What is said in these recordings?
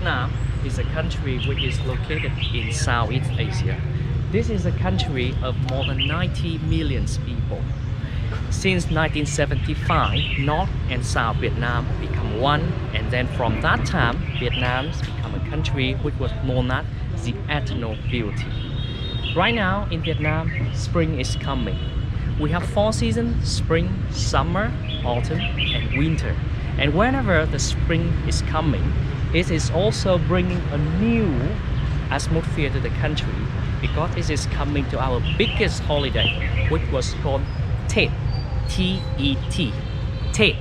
Vietnam is a country which is located in Southeast Asia. This is a country of more than 90 million people. Since 1975, North and South Vietnam become one, and then from that time, Vietnam become a country which was known as the eternal beauty. Right now in Vietnam, spring is coming. We have 4 seasons: spring, summer, autumn, and winter. And whenever the spring is coming, it is also bringing a new atmosphere to the country, because it is coming to our biggest holiday, which was called Tết, T-E-T, Tết.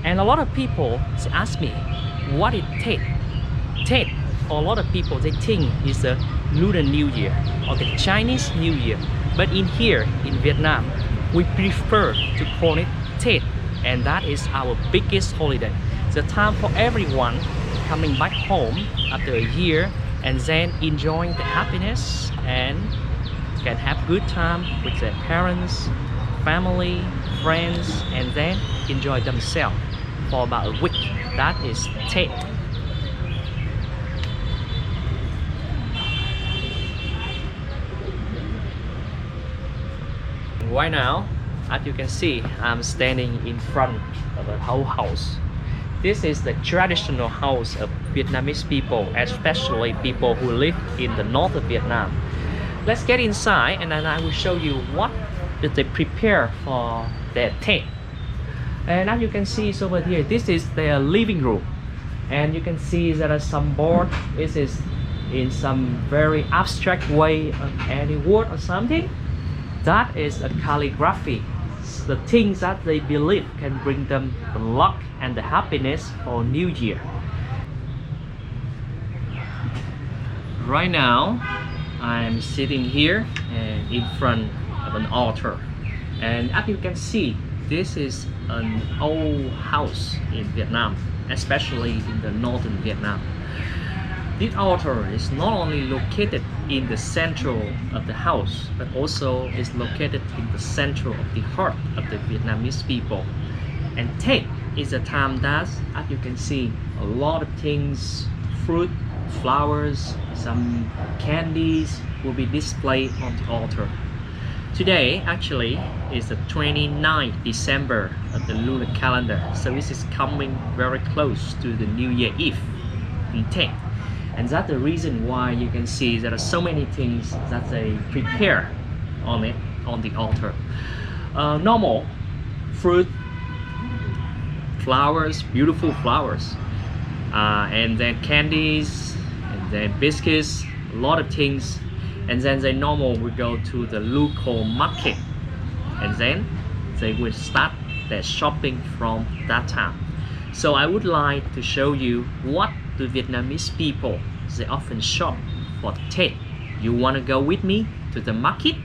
And a lot of people ask me, what is Tết? Tết, for a lot of people, they think it's the Lunar New Year or the Chinese New Year. But in here, in Vietnam, we prefer to call it Tết, and that is our biggest holiday. The time for everyone coming back home after a year and then enjoying the happiness and can have good time with their parents, family, friends, and then enjoy themselves for about a week. That is Tết. Right now, as you can see, I'm standing in front of a whole house. This is the traditional house of Vietnamese people, especially people who live in the north of Vietnam. Let's get inside and then I will show you what did they prepare for their Tết. And as you can see over here, this is their living room. And you can see there are some board. This is in some very abstract way of any word or something. That is a calligraphy. The things that they believe can bring them the luck and the happiness for New Year. Right now, I'm sitting here and in front of an altar. And as you can see, this is an old house in Vietnam, especially in the northern Vietnam. This altar is not only located in the central of the house, but also is located in the central of the heart of the Vietnamese people. And Tết is a time that, as you can see, a lot of things, fruit, flowers, some candies will be displayed on the altar. Today actually is the 29th December of the lunar calendar, so this is coming very close to the New Year Eve, in Tết. And that's the reason why you can see there are so many things that they prepare on it, on the altar. Normal fruit, flowers, beautiful flowers, and then candies, and then biscuits, a lot of things. And then they normally will go to the local market, and then they will start their shopping from that time. So I would like to show you what the Vietnamese people, they often shop for Tết. You want to go with me to the market?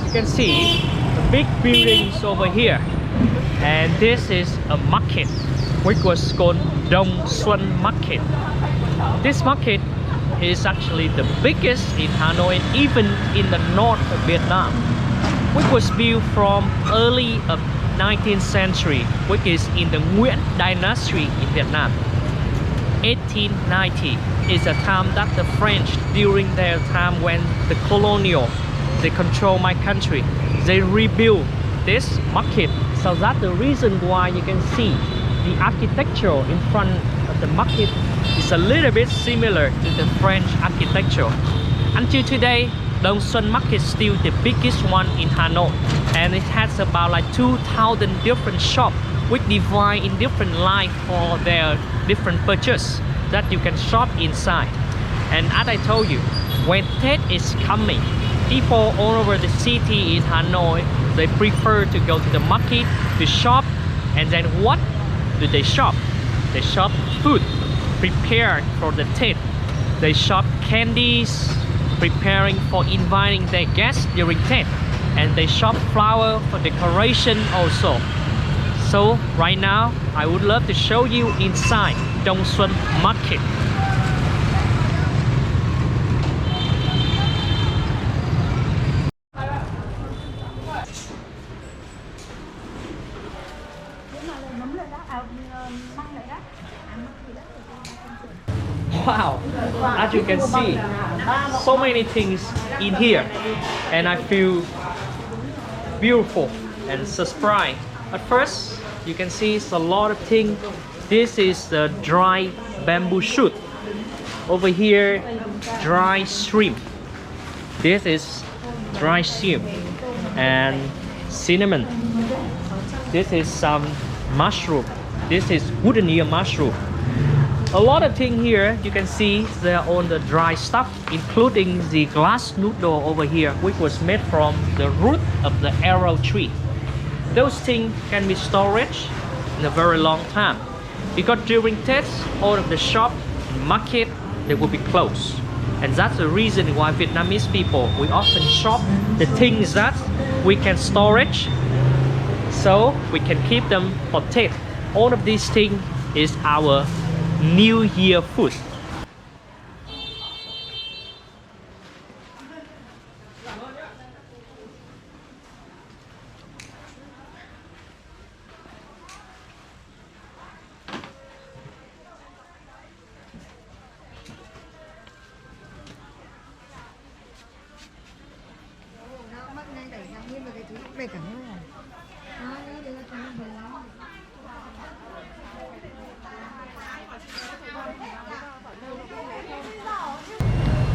You can see the big buildings over here, and this is a market which was called Đông Xuân Market. This market is actually the biggest in Hanoi and even in the north of Vietnam, which was built from early of 19th century, which is in the Nguyen dynasty in Vietnam. 1890 is a time that the French, during their time when the colonial, they control my country, they rebuilt this market. So that's the reason why you can see the architecture in front of the market is a little bit similar to the French architecture. Until today, Đông Xuân Market is still the biggest one in Hanoi, and it has about like 2,000 different shops which divide in different lines for their different purchase that you can shop inside. And as I told you, when Tết is coming, people all over the city in Hanoi, they prefer to go to the market to shop. And then what do they shop? They shop food prepared for the Tết. They shop candies, preparing for inviting their guests during Tết. And they shop flower for decoration also. So right now, I would love to show you inside Đông Xuân Market. As you can see, so many things in here, and I feel beautiful and surprised. At first, you can see it's a lot of things. This is the dry bamboo shoot. Over here, dry shrimp. This is dry shrimp and cinnamon. This is some mushroom. This is wooden ear mushroom. A lot of things here. You can see they're on the dry stuff, including the glass noodle over here, which was made from the root of the arrow tree. Those things can be stored in a very long time, because during Tết, all of the shop and market, they will be closed. And that's the reason why Vietnamese people, we often shop the things that we can storage, so we can keep them for Tết. All of these things is our New Year food.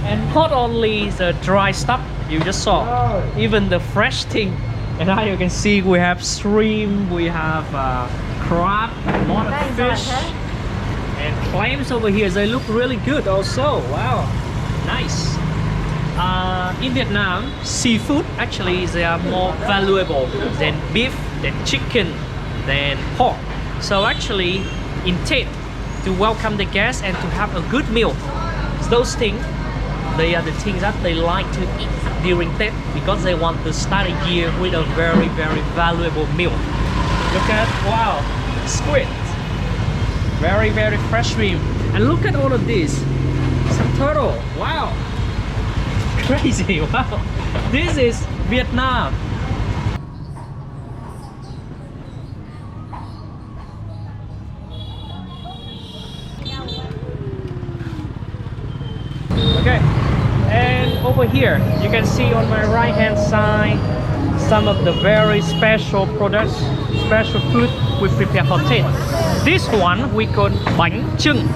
And not only the dry stuff you just saw, even the fresh thing. And now you can see we have shrimp, we have crab, a lot of fish, and clams over here. They look really good also. Wow, nice. In Vietnam, seafood actually they are more valuable than beef, than chicken, than pork. So actually, in Tết, to welcome the guests and to have a good meal, those things, they are the things that they like to eat during Tết, because they want to start a year with a very, very valuable meal. Look at, wow, squid. Very, very fresh shrimp. And look at all of this. Some turtle. Wow. Crazy. Wow. This is Vietnam. Okay. And over here, you can see on my right hand side some of the very special products, special food we prepare for Tết. This one we call bánh chưng,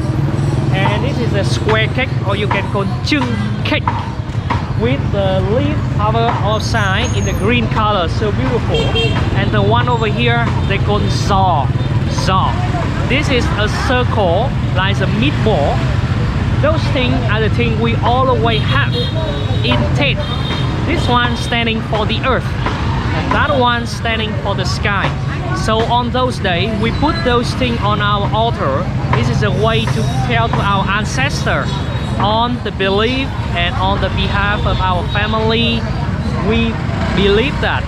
and this is a square cake, or you can call chưng cake, with the leaf cover outside in the green color, so beautiful. And the one over here they call giò. This is a circle like a meatball. Those things are the things we always have in Tết. This one standing for the earth, and that one standing for the sky. So on those days, we put those things on our altar. This is a way to tell to our ancestors on the belief and on the behalf of our family. We believe that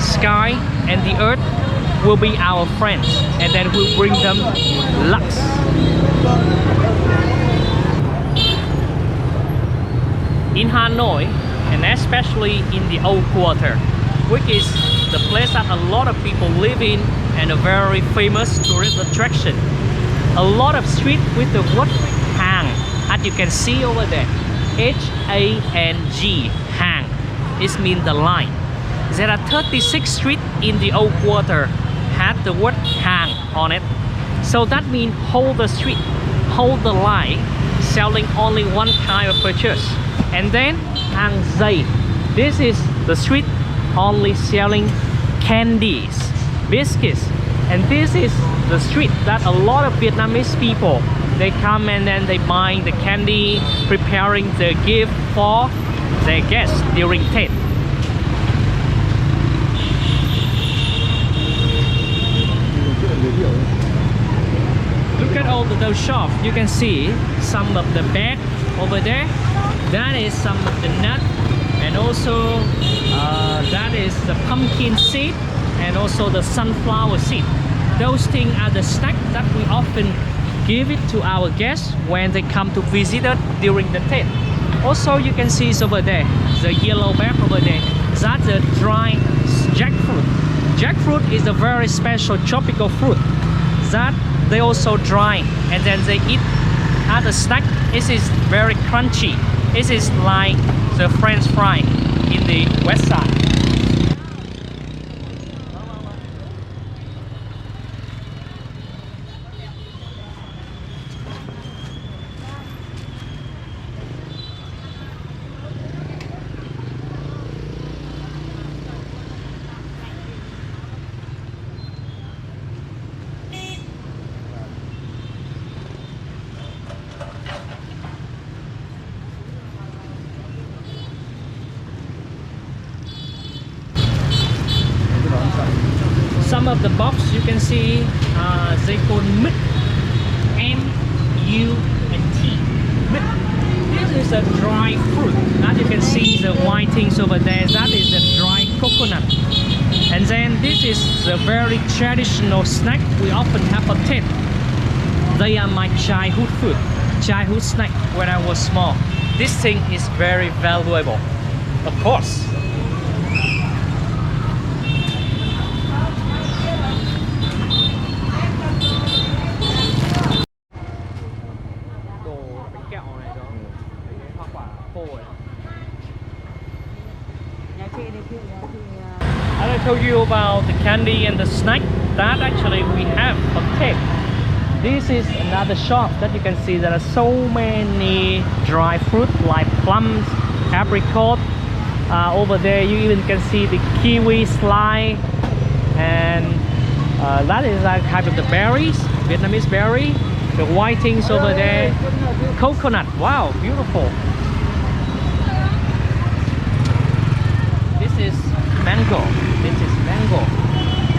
sky and the earth will be our friends, and then we'll bring them luck. In Hanoi, and especially in the Old Quarter, which is the place that a lot of people live in and a very famous tourist attraction. A lot of street with the word Hang, as you can see over there, H-A-N-G, Hang. It means the line. There are 36 streets in the Old Quarter had the word Hang on it. So that means hold the street, hold the line, selling only one kind of purchase. And then Hang Dây, this is the street only selling candies, biscuits. And this is the street that a lot of Vietnamese people, they come and then they buy the candy, preparing the gift for their guests during Tết. Look at all those shops. You can see some of the bag over there. That is some of the nut, and also that is the pumpkin seed, and also the sunflower seed. Those things are the snack that we often give it to our guests when they come to visit us during the Tết. Also, you can see over there, the yellow bag over there. That's the dry jackfruit. Jackfruit is a very special tropical fruit that they also dry, and then they eat as a snack It is very crunchy. It is like the French fry in the west side. Some of the box you can see they call mứt, M-U-T, mứt. This is a dry fruit. As you can see the white things over there, that is a dry coconut. And then this is the very traditional snack we often have at Tet. They are my childhood food, childhood snack when I was small. This thing is very valuable, of course. As I told you about the candy and the snack that actually we have on Tet. This is another shop that you can see there are so many dry fruit like plums, apricot. Over there you even can see the kiwi slide, and that is like kind of the berries, Vietnamese berry. The white things over there, coconut. Wow, beautiful. This is mango. This is mango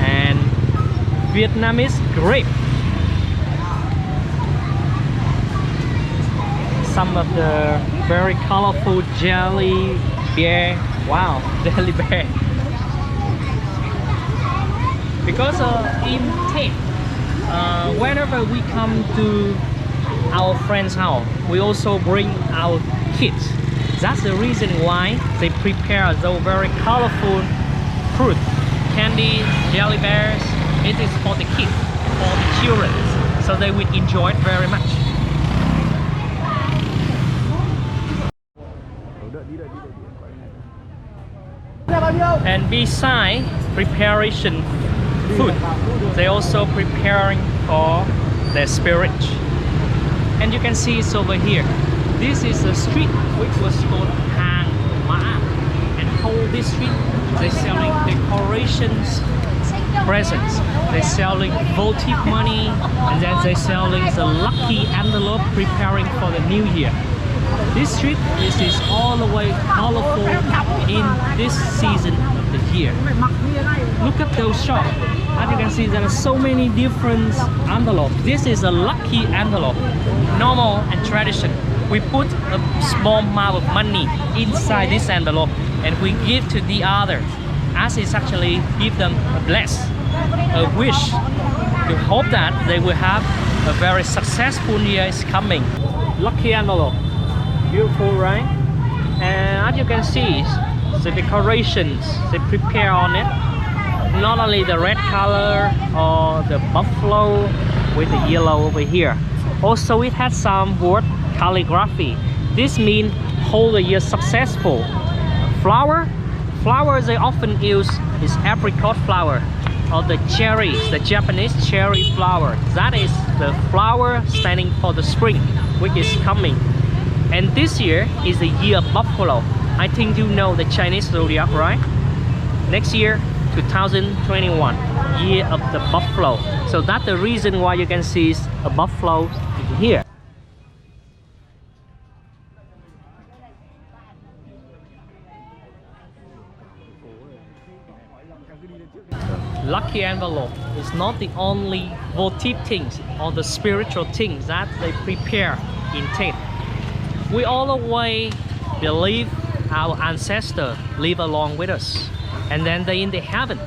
and Vietnamese grape. Some of the very colorful jelly bear. Wow, jelly bear. Because in Tet, whenever we come to our friend's house, we also bring our kids. That's the reason why they prepare those very colorful fruit, candy, jelly bears. It is for the kids, for the children, so they will enjoy it very much. And beside preparation food, they also preparing for their spirit. And you can see it's over here. This is a street which was called Hang Ma. And whole this street, they're selling decorations, presents. They're selling votive money, and then they're selling the lucky envelope preparing for the new year. This street is all the way colorful in this season of the year. Look at those shops. As you can see, there are so many different envelopes. This is a lucky envelope, normal and tradition. We put a small amount of money inside this envelope and we give to the other, as it's actually give them a bless, a wish, to hope that they will have a very successful year is coming. Lucky envelope, beautiful, right? And as you can see, the decorations they prepare on it, not only the red color or the buffalo with the yellow over here, also it has some word calligraphy. This means whole the year successful. Flowers they often use is apricot flower or the cherries, the Japanese cherry flower. That is the flower standing for the spring, which is coming. And this year is the year of buffalo. I think you know the Chinese zodiac, right? Next year, 2021, year of the buffalo. So that's the reason why you can see a buffalo here. Lucky envelope is not the only votive things or the spiritual things that they prepare in Tet. We always believe our ancestors live along with us, and then they in the heaven.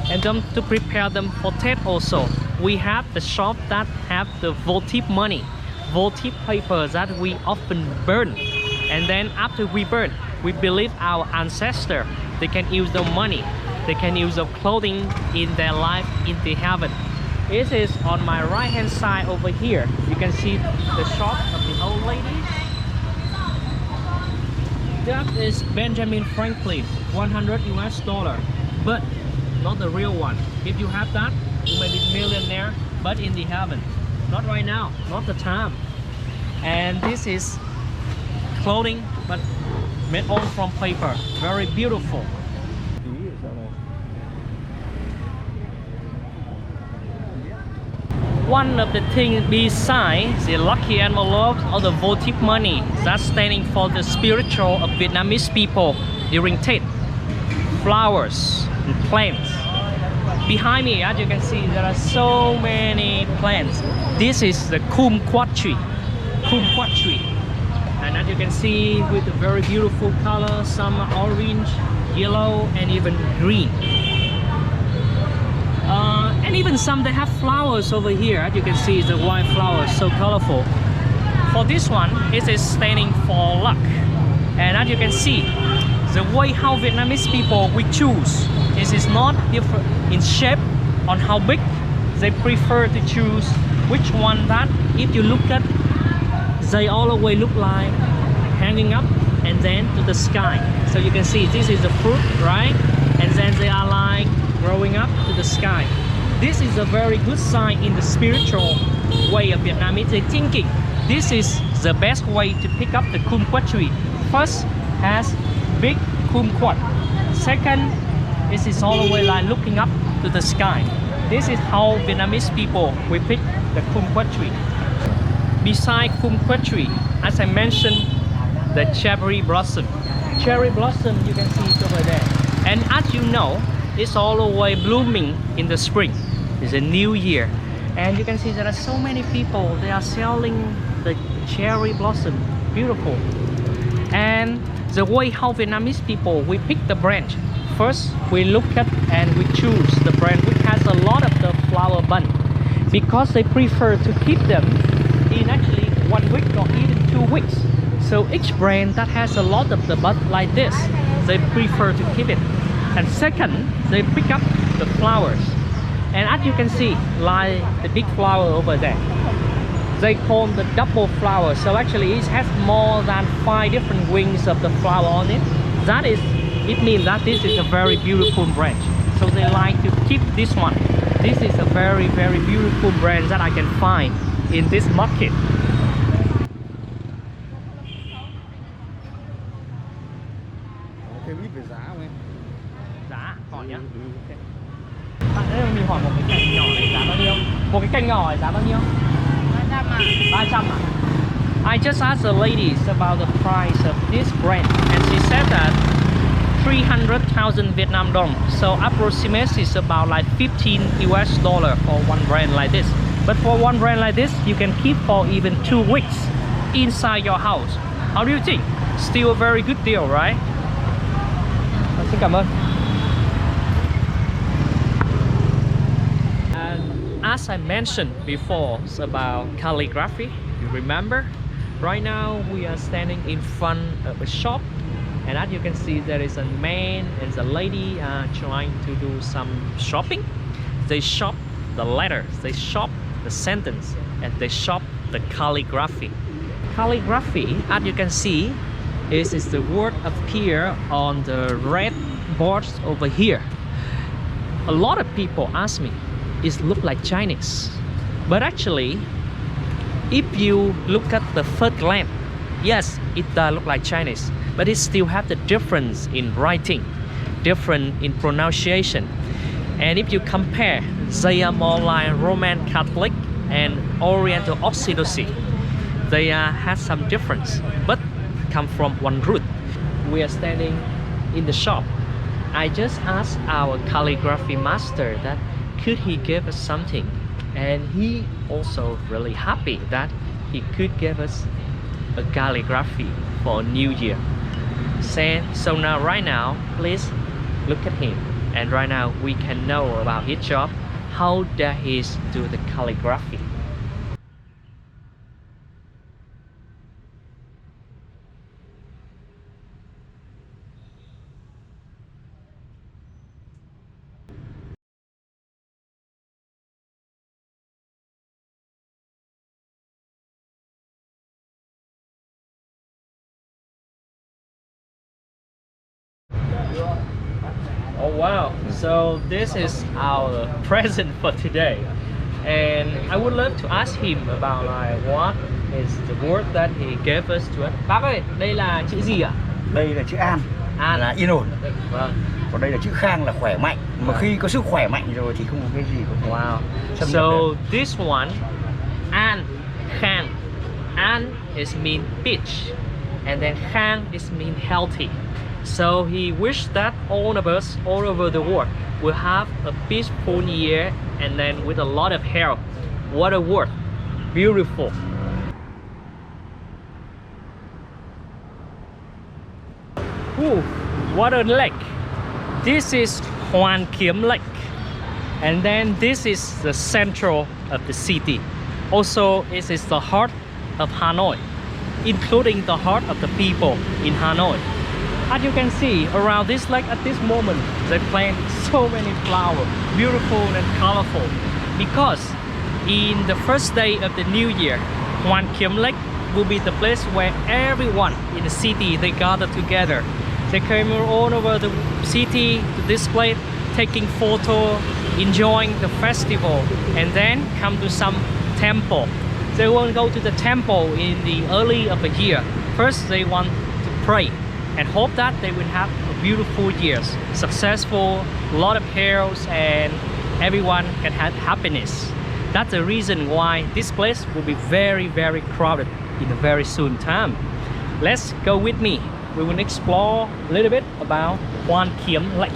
And then to prepare them for Tet also, we have the shop that have the votive money, votive paper that we often burn. And then after we burn, we believe our ancestors, they can use the money, they can use the clothing in their life in the heaven. It is on my right hand side over here. You can see the shop of the old ladies. That is Benjamin Franklin, 100 US dollar, but not the real one. If you have that, you may be millionaire, but in the heaven. Not right now, not the time. And this is clothing, but made all from paper. Very beautiful. One of the things besides the lucky envelopes or the votive money that's standing for the spiritual of Vietnamese people during Tết, flowers and plants. Behind me, as you can see, there are so many plants. This is the kumquat tree. Kumquat tree. And as you can see, with the very beautiful color, some are orange, yellow, and even green. And even some they have flowers over here. As you can see, the white flowers, so colorful. For this one, it is standing for luck. And as you can see, the way how Vietnamese people we choose, it is not different in shape on how big. They prefer to choose which one that if you look at, they all the way look like hanging up and then to the sky. So you can see this is the fruit, right? And then they are like growing up to the sky. This is a very good sign in the spiritual way of Vietnamese. They're thinking this is the best way to pick up the kumquat tree. First has big kumquat. Second, this is all the way like looking up to the sky. This is how Vietnamese people we pick the kumquat tree. Beside kumquat tree, as I mentioned, the cherry blossom. Cherry blossom, you can see it over there. And as you know, it's all the way blooming in the spring. It's a new year. And you can see there are so many people. They are selling the cherry blossom. Beautiful. And the way how Vietnamese people, we pick the branch. First, we look at and we choose the branch which has a lot of the flower bud. Because they prefer to keep them in actually 1 week or even 2 weeks. So each brand that has a lot of the bud like this, they prefer to keep it. And second, they pick up the flowers. And as you can see, like the big flower over there, they call the double flower. So actually it has more than 5 different wings of the flower on it. That is, it means that this is a very beautiful branch. So they like to keep this one. This is a very beautiful branch that I can find in this market. Thêm biết về giá không em? Giá hỏi nhá. Bạn ơi, mình hỏi một cái cành nhỏ này giá bao nhiêu? Một cái cành nhỏ này giá bao nhiêu? 300 à? 300 à? I just asked the ladies about the price of this brand and she said that 300,000 Vietnam dong. So approximately is about like 15 US dollar for one brand like this. But for one brand like this, you can keep for even 2 weeks inside your house. How do you think? Still a very good deal, right? Xin cảm ơn. And as I mentioned before about calligraphy, you remember? Right now we are standing in front of a shop, and as you can see, there is a man and a lady trying to do some shopping. They shop the letters, they shop the sentence, and they shop the calligraphy. Calligraphy, as you can see, is the word appear on the red boards over here. A lot of people ask me, it look like Chinese, but actually if you look at the first glance, yes, it does look like Chinese, but it still have the difference in writing, different in pronunciation. And if you compare, they are more like Roman Catholic and Oriental Orthodoxy. They have some difference, but come from one root. We are standing in the shop. I just asked our calligraphy master that could he give us something, and he also really happy that he could give us a calligraphy for New Year. So now right now, please look at him, and right now we can know about his job, how does he do the calligraphy. Oh wow, so this is our present for today. And I would love to ask him about like what is the word that he gave us to us. Bác ơi, đây là chữ gì ạ? Đây là chữ an, An. là yên ổn. Vâng. Còn đây là chữ khang là khỏe mạnh. Mà khi có sức khỏe mạnh rồi thì không có cái gì có thể Wow. xâm nhập So được. this one, An, Khang. An is mean peach, and then Khang is mean healthy. So he wished that all of us all over the world will have a peaceful year and then with a lot of health. What a word. Beautiful. Ooh, what a lake. This is Hoàn Kiếm Lake. And then this is the central of the city. Also, this is the heart of Hanoi, including the heart of the people in Hanoi. As you can see, around this lake at this moment, they plant so many flowers, beautiful and colorful. Because in the first day of the new year, Hoàn Kiếm Lake will be the place where everyone in the city, they gather together. They came all over the city to this place, taking photo, enjoying the festival, and then come to some temple. They will go to the temple in the early of the year. First, they want to pray and hope that they will have a beautiful years, successful, a lot of health, and everyone can have happiness. That's the reason why this place will be very, very crowded in a very soon time. Let's go with me. We will explore a little bit about Hoàn Kiếm Lake.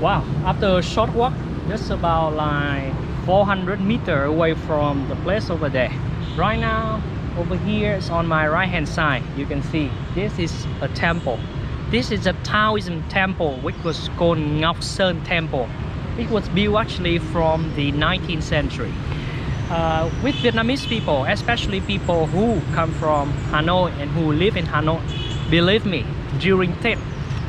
Wow, after a short walk, just about like 400 meters away from the place over there. Right now, over here is on my right hand side. You can see this is a temple. This is a Taoism temple which was called Ngọc Sơn Temple. It was built actually from the 19th century. With Vietnamese people, especially people who come from Hanoi and who live in Hanoi, believe me, during Tết,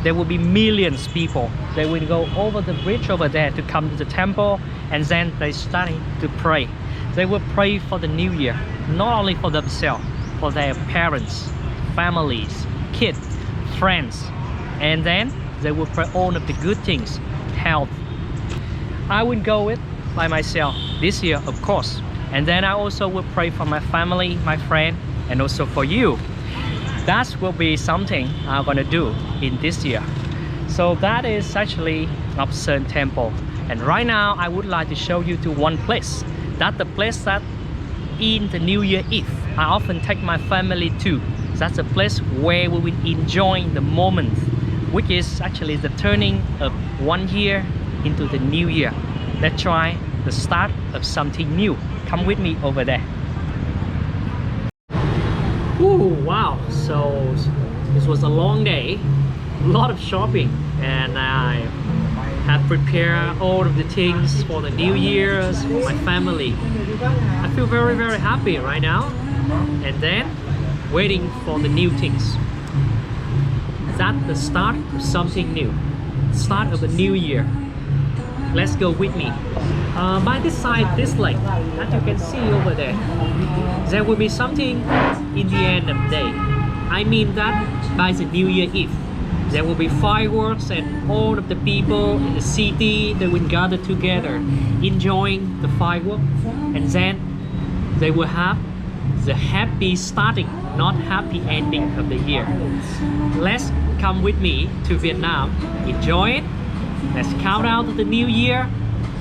there will be millions of people. They will go over the bridge over there to come to the temple, and then they starting to pray. They will pray for the new year, not only for themselves, for their parents, families, kids, friends, and then they will pray all of the good things, health. I will go it by myself this year, of course, and then I also will pray for my family, my friend, and also for you. That will be something I'm gonna do in this year. So that is actually Ngọc Sơn Temple, and right now I would like to show you to one place. That's the place that in the New Year Eve I often take my family to. That's a place where we will enjoy the moment, which is actually the turning of one year into the new year. Let's try the start of something new. Come with me over there. Ooh, wow, so this was a long day, a lot of shopping, and I have prepared all of the things for the New Year's for my family. I feel very, very happy right now, and then waiting for the new things. That's the start of something new, start of a new year. Let's go with me. By this side, this lake, as you can see over there will be something in the end of the day. I mean that by the New Year Eve, there will be fireworks and all of the people in the city, they will gather together, enjoying the fireworks, and then they will have the happy starting, not happy ending of the year. Let's come with me to Vietnam, enjoy it. Let's count out to the new year.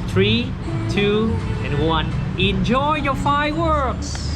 3, 2, and 1. Enjoy your fireworks!